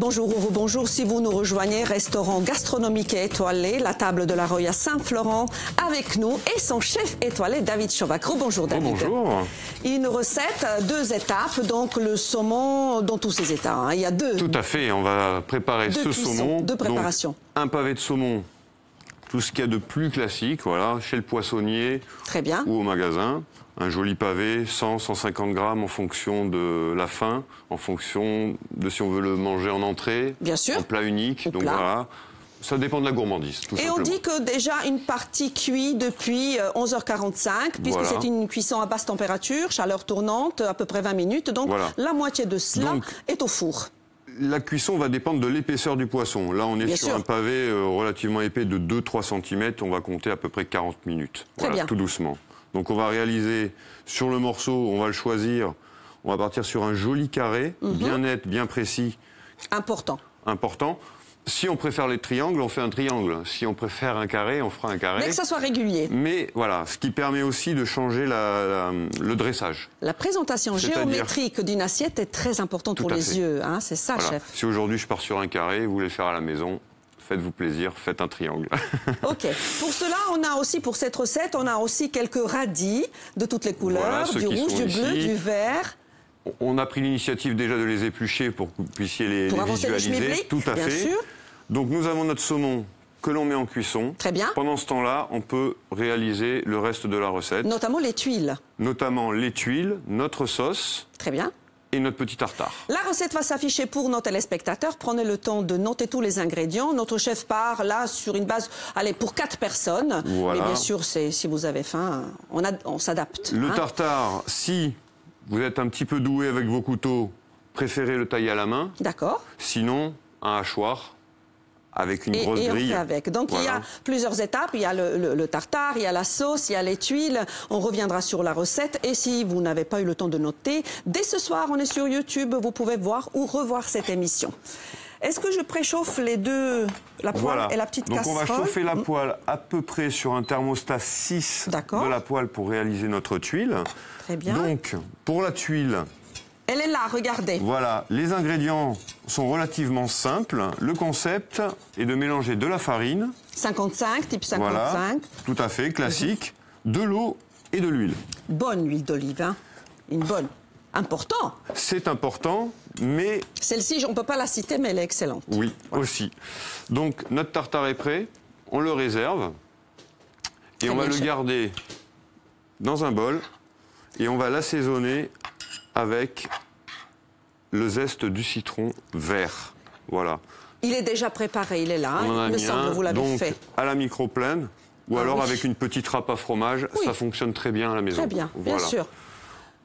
Bonjour ou rebonjour si vous nous rejoignez. Restaurant gastronomique et étoilé, la table de la Roya Saint-Florent avec nous et son chef étoilé David Chovac. Bonjour David. Bonjour. Une recette, 2 étapes, donc le saumon dans tous ses états. Hein. Il y a 2. Tout à fait, on va préparer ce saumon. 2 préparations. Donc, un pavé de saumon, tout ce qu'il y a de plus classique, voilà, chez le poissonnier. Très bien. Ou au magasin. Un joli pavé, 100-150 grammes en fonction de la faim, en fonction de si on veut le manger en entrée, bien sûr, en plat unique. Donc voilà, ça dépend de la gourmandise. Tout simplement. On dit que déjà une partie cuit depuis 11h45, puisque c'est une cuisson à basse température, chaleur tournante, à peu près 20 minutes. Donc la moitié de cela est au four. La cuisson va dépendre de l'épaisseur du poisson. Là, on est sur un pavé relativement épais de 2-3 cm. On va compter à peu près 40 minutes. Très bien. Tout doucement. Donc on va réaliser sur le morceau, on va le choisir, on va partir sur un joli carré, bien net, bien précis. Important. Important. Si on préfère les triangles, on fait un triangle. Si on préfère un carré, on fera un carré. Mais que ça soit régulier. Mais voilà, ce qui permet aussi de changer le dressage. La présentation géométrique d'une assiette est très importante pour les yeux. Hein, c'est ça, chef. Si aujourd'hui je pars sur un carré, vous voulez le faire à la maison, faites-vous plaisir, faites un triangle. Ok. Pour cela, on a aussi, pour cette recette, on a aussi quelques radis de toutes les couleurs, du rouge, du bleu, du vert. On a pris l'initiative déjà de les éplucher pour que vous puissiez les visualiser. Tout à fait. Sûr. Donc nous avons notre saumon que l'on met en cuisson. Très bien. Pendant ce temps-là, on peut réaliser le reste de la recette. Notamment les tuiles. Notamment les tuiles, notre sauce. Très bien. Et notre petit tartare. La recette va s'afficher pour nos téléspectateurs. Prenez le temps de noter tous les ingrédients. Notre chef part là sur une base, allez, pour 4 personnes. Voilà. Mais bien sûr, si vous avez faim, on s'adapte. Le tartare, si vous êtes un petit peu doué avec vos couteaux, préférez le tailler à la main. D'accord. Sinon, un hachoir avec une grosse grille. Donc il y a plusieurs étapes. Il y a le tartare, il y a la sauce, il y a les tuiles. On reviendra sur la recette. Et si vous n'avez pas eu le temps de noter, dès ce soir, on est sur YouTube. Vous pouvez voir ou revoir cette émission. Est-ce que je préchauffe les deux, la poêle et la petite casserole? Donc on va chauffer la poêle à peu près sur un thermostat 6 de la poêle pour réaliser notre tuile. Très bien. Donc pour la tuile... Elle est là, regardez. Voilà, les ingrédients sont relativement simples. Le concept est de mélanger de la farine. 55, type 55. Voilà, tout à fait, classique. De l'eau et de l'huile. Bonne huile d'olive, hein. Une bonne. Important. C'est important, mais... Celle-ci, on ne peut pas la citer, mais elle est excellente. Oui, aussi. Donc, notre tartare est prêt. On le réserve. Et on va le garder dans un bol. Et on va l'assaisonner avec le zeste du citron vert. Voilà. Il est déjà préparé, il est là. On en a il me semble que vous l'avez fait. À la micro-plaine, ou alors avec une petite râpe à fromage, ça fonctionne très bien à la maison. Très bien, bien sûr.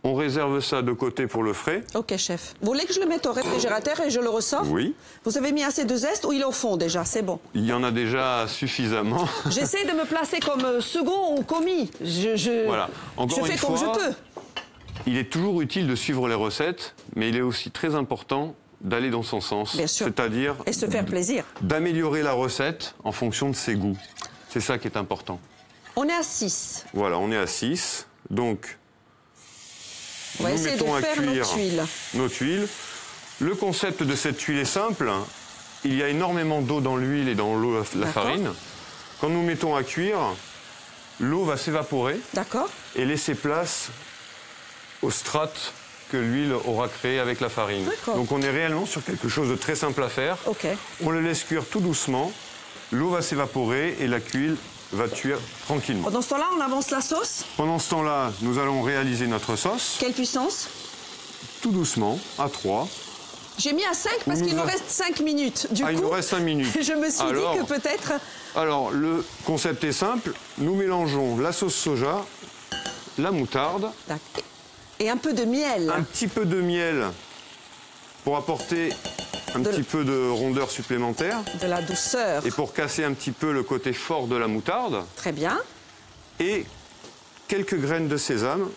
On réserve ça de côté pour le frais. Ok, chef. Vous voulez que je le mette au réfrigérateur et je le ressors? Oui. Vous avez mis assez de zeste ou il est au fond déjà? C'est bon. Il y en a déjà suffisamment. J'essaie de me placer comme second ou commis. Voilà. Je fais comme je peux. Il est toujours utile de suivre les recettes, mais il est aussi très important d'aller dans son sens. Bien sûr. C'est-à-dire... Et se faire plaisir. D'améliorer la recette en fonction de ses goûts. C'est ça qui est important. On est à 6. Voilà, on est à 6. Donc, on va essayer de faire nos tuiles. Le concept de cette tuile est simple. Il y a énormément d'eau dans l'huile et dans la farine. Quand nous mettons à cuire, l'eau va s'évaporer et laisser place aux strates que l'huile aura créées avec la farine. Donc on est réellement sur quelque chose de très simple à faire. On le laisse cuire tout doucement, l'eau va s'évaporer et la cuille va cuire tranquillement. Pendant ce temps-là, on avance la sauce? Pendant ce temps-là, nous allons réaliser notre sauce. Quelle puissance? Tout doucement, à 3. J'ai mis à 5 parce qu'il nous reste 5 minutes. Du coup, il nous reste 5 minutes. Je me suis dit que peut-être... Alors, le concept est simple. Nous mélangeons la sauce soja, la moutarde... Et un peu de miel. Un petit peu de miel pour apporter un petit peu de rondeur supplémentaire. De la douceur. Et pour casser un petit peu le côté fort de la moutarde. Très bien. Et quelques graines de sésame.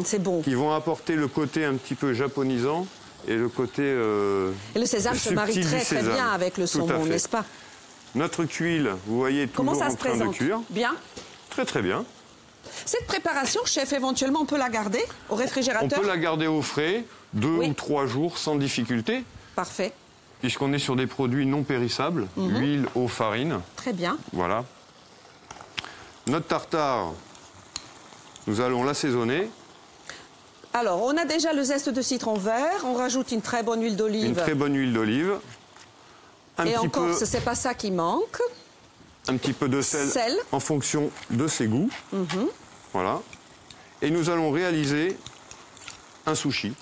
C'est bon. Qui vont apporter le côté un petit peu japonisant et le côté et le sésame se marie très bien avec le saumon, n'est-ce pas? Notre cuile, vous voyez, toujours en train de cuire. Bien. Très très bien. Cette préparation, chef, éventuellement, on peut la garder au réfrigérateur? On peut la garder au frais 2 ou 3 jours sans difficulté. Parfait. puisqu'on est sur des produits non périssables, huile, eau, farine. Très bien. Voilà. Notre tartare, nous allons l'assaisonner. Alors, on a déjà le zeste de citron vert. On rajoute une très bonne huile d'olive. Une très bonne huile d'olive. Et encore, ce n'est pas ça qui manque. Un petit peu de sel. En fonction de ses goûts. Voilà. Et nous allons réaliser un sushi.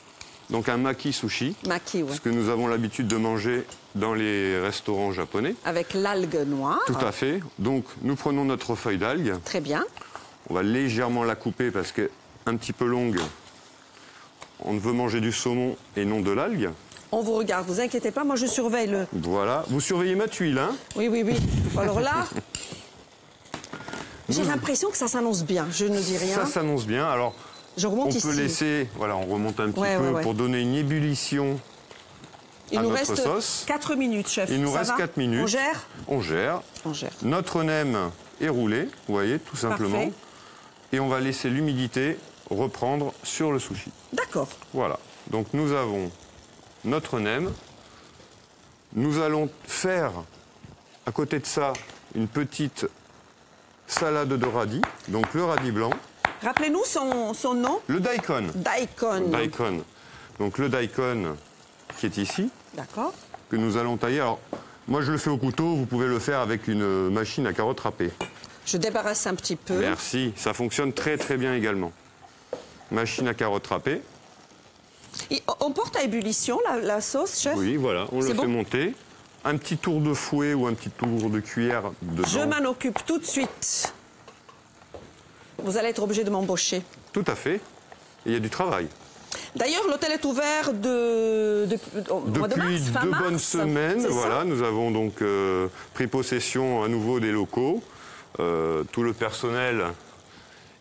Donc un maki sushi. Maki, oui. Ce que nous avons l'habitude de manger dans les restaurants japonais. Avec l'algue noire. Tout à fait. Donc nous prenons notre feuille d'algue. Très bien. On va légèrement la couper parce qu'elle est un petit peu longue. On veut manger du saumon et non de l'algue. On vous regarde, vous inquiétez pas, moi je surveille le... Voilà. Vous surveillez ma tuile, hein? Oui, oui, oui. Alors là, j'ai l'impression que ça s'annonce bien. Je ne dis rien. Ça s'annonce bien. Alors, je remonte on peut laisser... Voilà, on remonte un petit peu pour donner une ébullition. Il nous reste sauce. 4 minutes, chef. Il nous reste 4 minutes. On gère? On gère. On gère. Notre nem est roulé, vous voyez, tout simplement. Parfait. Et on va laisser l'humidité reprendre sur le sushi. D'accord. Voilà. Donc nous avons notre nem. Nous allons faire, à côté de ça, une petite salade de radis. Donc le radis blanc. Rappelez-nous son nom. Le daikon. Daikon. Daikon. Donc le daikon qui est ici. D'accord. Que nous allons tailler. Alors, moi je le fais au couteau, vous pouvez le faire avec une machine à carottes râpées. Je débarrasse un petit peu. Merci, ça fonctionne très très bien également. Machine à carottes râpées. Et on porte à ébullition la sauce, chef? Oui, voilà, on le fait monter. Un petit tour de fouet ou un petit tour de cuillère dedans. Je m'en occupe tout de suite. Vous allez être obligé de m'embaucher. Tout à fait. Et il y a du travail. D'ailleurs, l'hôtel est ouvert depuis 2 bonnes semaines. Voilà, nous avons donc pris possession à nouveau des locaux. Tout le personnel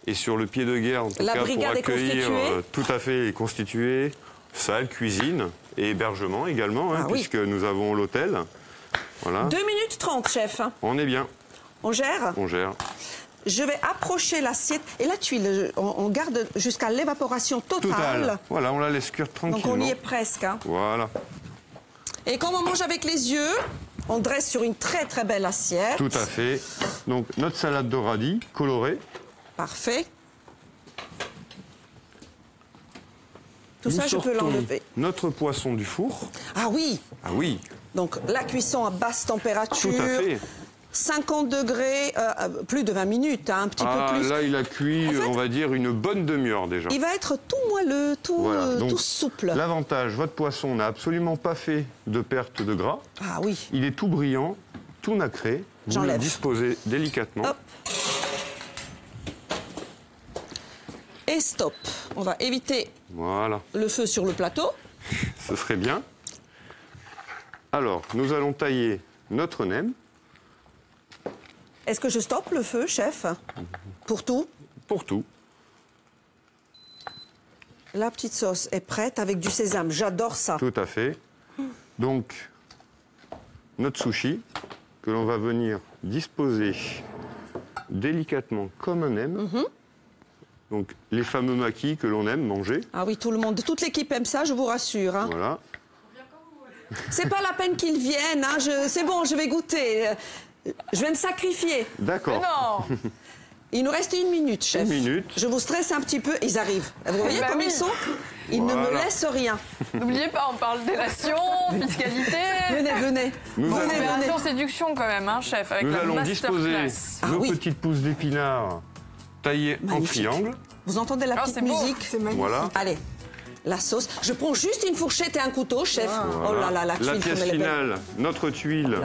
est sur le pied de guerre, en tout cas, pour accueillir. Tout à fait, est constitué. Salle, cuisine et hébergement également, puisque nous avons l'hôtel. Voilà. 2 minutes 30, chef. On est bien. On gère? On gère. Je vais approcher l'assiette. Et la tuile, on garde jusqu'à l'évaporation totale. Voilà, on la laisse cuire tranquillement. Donc on y est presque. Hein. Voilà. Et comme on mange avec les yeux, on dresse sur une très très belle assiette. Tout à fait. Donc notre salade de radis colorée. Parfait. Tout ça, je peux l'enlever. Notre poisson du four. Ah oui. Ah oui. Donc la cuisson à basse température. Tout à fait. 50 degrés, plus de 20 minutes, un petit peu plus. Là, il a cuit, en fait, on va dire, une bonne demi-heure déjà. Il va être tout moelleux, tout souple. L'avantage, votre poisson n'a absolument pas fait de perte de gras. Ah oui. Il est tout brillant, tout nacré. Vous le disposez délicatement. Hop. Et stop. On va éviter le feu sur le plateau. Ce serait bien. Alors, nous allons tailler notre nem. Est-ce que je stoppe le feu, chef? Pour tout? Pour tout. La petite sauce est prête avec du sésame. J'adore ça. Tout à fait. Donc, notre sushi, que l'on va venir disposer délicatement comme un nem. Donc, les fameux makis que l'on aime manger. Ah oui, tout le monde, toute l'équipe aime ça, je vous rassure. Hein. Voilà. C'est pas la peine qu'ils viennent. Hein. C'est bon, je vais goûter. Je vais me sacrifier. D'accord. Non. Il nous reste 1 minute, chef. 1 minute. Je vous stresse un petit peu. Ils arrivent. Vous voyez comme ils sont? Ils ne me laissent rien. N'oubliez pas, on parle délation, fiscalité. Venez, venez. Opération séduction quand même, hein, chef. Avec nous allons disposer nos petites pousses d'épinards taillées en triangle. Vous entendez la petite musique? Voilà. Allez. La sauce. Je prends juste une fourchette et un couteau, chef. Voilà. Oh là là, la pièce finale, notre tuile,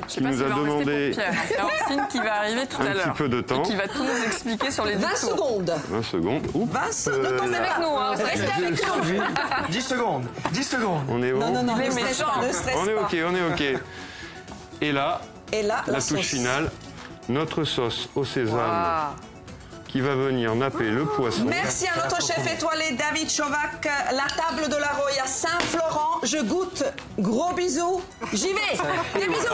qui nous a demandé Orsine qui va arriver tout à l'heure. Un petit peu de temps. Et qui va tout nous expliquer sur les 20 secondes. 20 secondes. Oups. 20 secondes. Ne tombez avec nous, hein. Restez avec nous. 10 secondes. 10 secondes. On est bon? Non, ne stresse pas. On est OK, on est OK. Et là, la touche finale, notre sauce au sésame. Qui va venir napper le poisson. Merci à notre chef étoilé David Chovac. La table de la Roya Saint-Florent. Je goûte. Gros bisous. J'y vais. Des bisous.